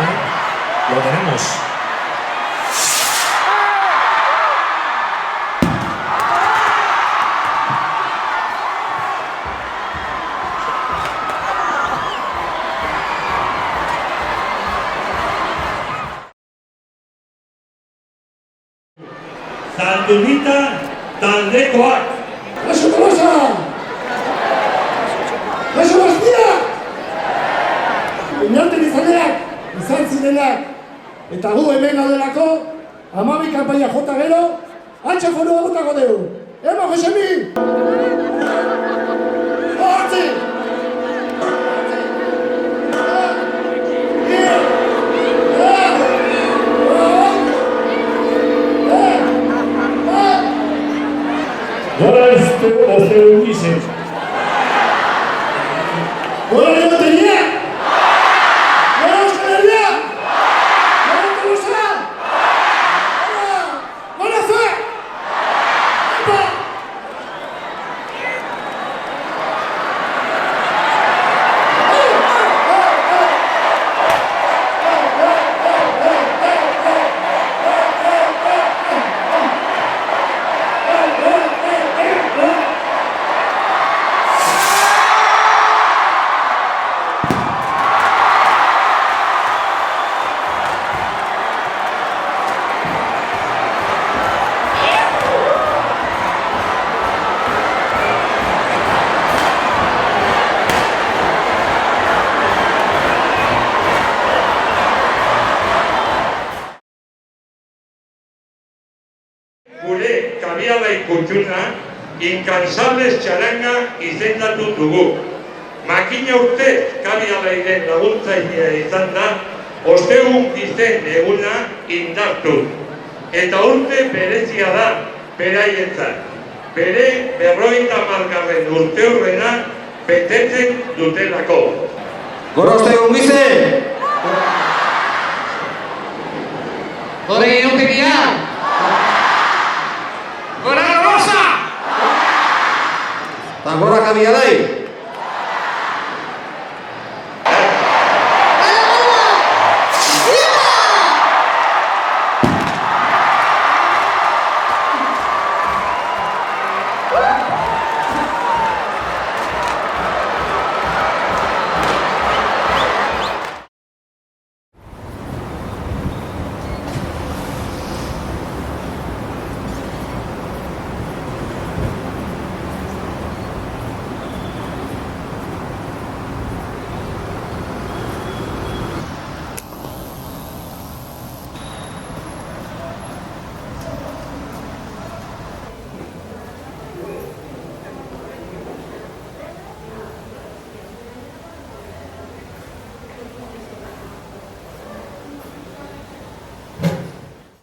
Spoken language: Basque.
Lo tenemos. Zaldunita taldekoak. Kaixo Tolosa! Kaixo Bastia! Inauten izan zirenak, eta gu hemen gaudelako, 12 kanpaia jota gero, antxe forua botako dugu. Emo, Josemi! Hortzi! Gora oste ugizet. Gora Lemoteria! Gora Euskal Herria! Gora Tolosa! Gora Zue! Epa! Gure kabialai kutxuna, inkansables txaranga izendatu dugu. Makina urte kabialairen laguntzailea izan da, ostegun izen eguna indartu. Eta urte berezia da beraientzat. Bere 50. urte horrena betetzen dutelako. Gora ostegun gize! Gora Lemoteria! Gora Rosa! Eta gora Kabialai!